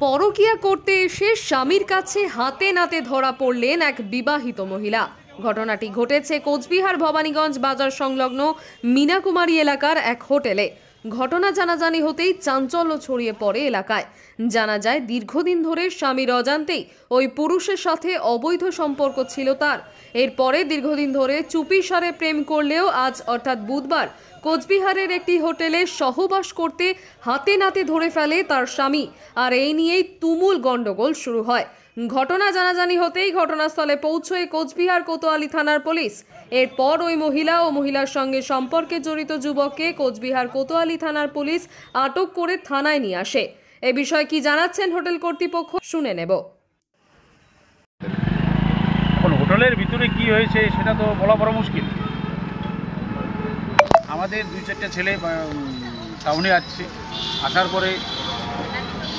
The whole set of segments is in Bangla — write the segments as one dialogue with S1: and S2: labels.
S1: পরকীয়া করতে এসে স্বামীর কাছে হাতে নাতে ধরা পড়লেন এক বিবাহিত মহিলা। ঘটনাটি ঘটেছে কোচবিহার ভবানীগঞ্জ বাজার সংলগ্ন মিনাকুমারী এলাকার এক হোটেলে। ঘটনা জানাজানি হতেই চাঞ্চল্য ছড়িয়ে পড়ে এলাকায়। জানা যায় দীর্ঘদিন ধরে স্বামীর অজান্তেই ওই পুরুষের সাথে অবৈধ সম্পর্ক ছিল তার। এরপরে দীর্ঘদিন ধরে চুপিসারে প্রেম করলেও আজ অর্থাৎ বুধবার কোচবিহারের একটি হোটেলে সহবাস করতে হাতে নাতে ধরে ফেলে তার স্বামী। আর এই নিয়েই তুমুল গন্ডগোল শুরু হয়। ঘটনা জানাজানি হতেই ঘটনাস্থলে পৌঁছয় কোচবিহার কোতোয়ালি থানার পুলিশ। এরপর ওই মহিলা ও মহিলার সঙ্গে সম্পর্কে জড়িত যুবককে কোচবিহার কোতোয়ালি থানার পুলিশ আটক করে থানায় নিয়ে আসে। এ বিষয়ে কি জানাচ্ছেন হোটেল কর্তৃপক্ষ শুনে নেব।
S2: এখন হোটেলের ভিতরে কি হয়েছে সেটা তো বলা বড় মুশকিল। আমাদের 2-4টা ছেলে টাউনে আসছে, আসার পরে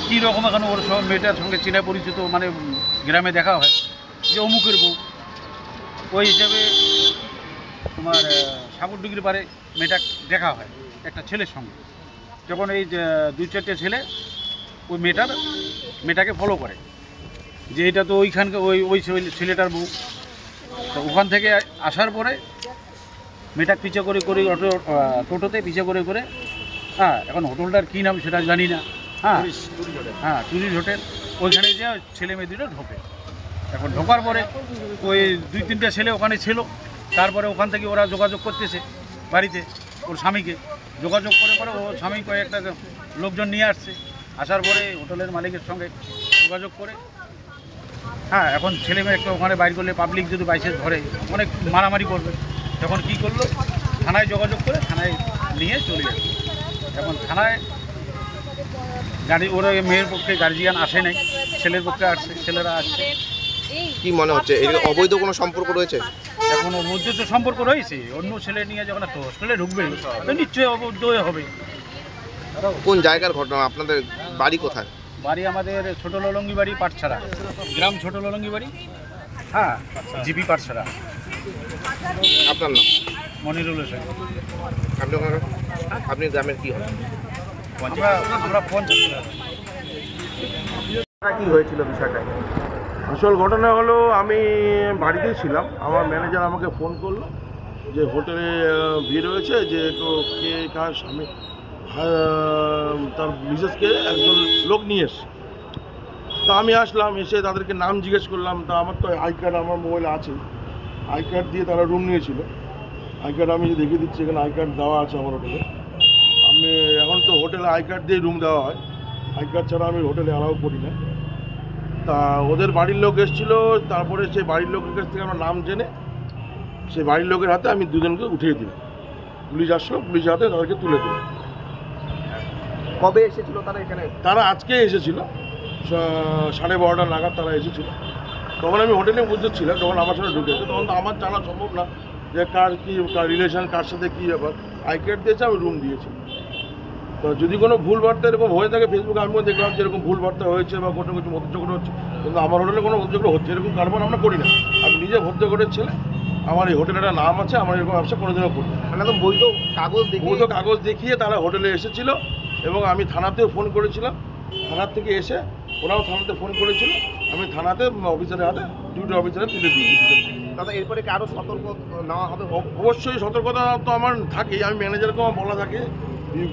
S2: কী রকম এখন ওর সব মেয়েটার সঙ্গে চেনা পরিচিত, মানে গ্রামে দেখা হয় যে অমুকের বউ, ওই হিসাবে তোমার সাগরডিগির পারে মেয়েটা দেখা হয় একটা ছেলের সঙ্গে। যখন এই 2-4টে ছেলে ওই মেয়েটাকে ফলো করে যে এটা তো ওইখানকে ওই ছেলেটার বউ। তো ওখান থেকে আসার পরে মেয়েটা পিছে করে টোটোতে পিছে করে এখন হোটেলটার কী নাম সেটা জানি না। টুরিস্ট হোটেল, ওইখানে যে ছেলে মেয়ে দুটো ঢোকে। এখন ঢোকার পরে ওই 2-3টা ছেলে ওখানে ছিল। তারপরে ওখান থেকে ওরা যোগাযোগ করতেছে বাড়িতে ওর স্বামীকে, যোগাযোগ করে ও স্বামী কয়েকটা লোকজন নিয়ে আসছে। আসার পরে হোটেলের মালিকের সঙ্গে যোগাযোগ করে এখন ছেলে মেয়ে একটা ওখানে বাইর করলে পাবলিক যদি বাইসে ধরে অনেক মারামারি করবে। তখন কি করলো, থানায় যোগাযোগ করে থানায় নিয়ে চলে যাবে। এখন থানায় ওরা মেয়ের পক্ষে গার্জিয়ান আসে নাই, ছেলের পক্ষে আসছে, ছেলেরা আসছে।
S3: কি মনে হচ্ছে এর অবৈধ কোনো সম্পর্ক রয়েছে?
S2: এখন ওর মধ্যে তো সম্পর্ক রয়েছে, অন্য ছেলে নিয়ে যখন একটা হোস্টেলে ঢুকবে নিশ্চয়ই অবৈধ হবে।
S3: কোন জায়গার ঘটনা? আপনাদের বাড়ি কোথায়?
S2: বাড়ি আমাদের ছোট ললঙ্গি বাড়ি, পাটছাড়া গ্রাম, ছোট ললঙ্গি বাড়ি, জিপি পাটছাড়া।
S3: আপনার নাম?
S2: মনিরুল হোসেন।
S3: আপনি গ্রামের কি হয়?
S2: আমরা পঞ্চায়েত।
S3: কি হয়েছিল বিষয়টা?
S4: আসল ঘটনা হলো, আমি বাড়িতেই ছিলাম, আমার ম্যানেজার আমাকে ফোন করলো যে হোটেলে ভিড় হয়েছে, যে তো কে কার স্বামী তার মিসেসকে একজন লোক নিয়ে এসছে। তা আমি আসলাম, এসে তাদেরকে নাম জিজ্ঞেস করলাম। তা আমার তো আই কার্ড আমার মোবাইলে আছে, আই কার্ড দিয়ে তারা রুম নিয়েছিল। আই কার্ড আমি দেখিয়ে দিচ্ছি, এখানে আই কার্ড দেওয়া আছে আমার হোটেলে। আমি এখন তো হোটেলে আই কার্ড দিয়ে রুম দেওয়া হয়, আই কার্ড ছাড়া আমি হোটেলে অ্যালাউ করি না। তা ওদের বাড়ির লোক এসেছিলো, তারপরে সেই বাড়ির লোকের কাছ থেকে আমরা নাম জেনে সেই বাড়ির লোকের হাতে আমি দুজনকে উঠিয়ে দিই। পুলিশ আসলো, পুলিশের হাতে তাদেরকে তুলে দিল।
S3: কবে এসেছিল তারা এখানে?
S4: তারা আজকে এসেছিল, 12:30 নাগাদ তারা এসেছিল। তখন আমি হোটেলে উপস্থিত ছিলাম, যখন আমার সাথে ঢুকেছে তখন তো আমার জানা সম্ভব না যে কার কী রিলেশন, কার সাথে কী ব্যাপার। আই কার্ড দিয়েছে, আমি রুম দিয়েছি। তো যদি কোনো ভুল বার্তা এরকম হয়ে থাকে ফেসবুকে, আমিও দেখলাম যে এরকম ভুল বার্তা হয়েছে বা কোনো কিছু মধ্যযুগ্ন হচ্ছে, কিন্তু আমার হোটেলে কোনো মধ্যযুগ্ন হচ্ছে এরকম কারবার আমরা করি না। আমি নিজে ভদ্রগড়ের ছেলে, আমার এই হোটেলের একটা নাম আছে, আমার এরকম ব্যবসা কোনোদিনও করি না।
S3: মানে তো বৈধ
S4: কাগজ দেখিয়ে তারা হোটেলে এসেছিল, এবং আমি থানাতেও ফোন করেছিলাম। থানার থেকে এসে ওরাও থানাতে ফোন করেছিল, আমি থানাতে অফিসারের হাতে, ডিউটি অফিসারে তুলে দিয়েছি।
S3: দাদা, এরপরে কি আরও সতর্ক নেওয়া হবে?
S4: অবশ্যই সতর্কতা তো আমার থাকেই, আমি ম্যানেজারকে আমার বলা থাকে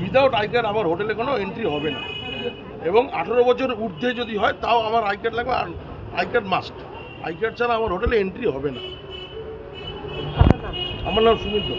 S4: উইদাউট আই কার্ড আমার হোটেলে কোনো এন্ট্রি হবে না, এবং 18 বছর ঊর্ধ্বে যদি হয় তাও আমার আই কার্ড লাগবে, আর I card must. I card ছাড়া আমার হোটেলে এন্ট্রি হবে না। আমার নাম সুমিত।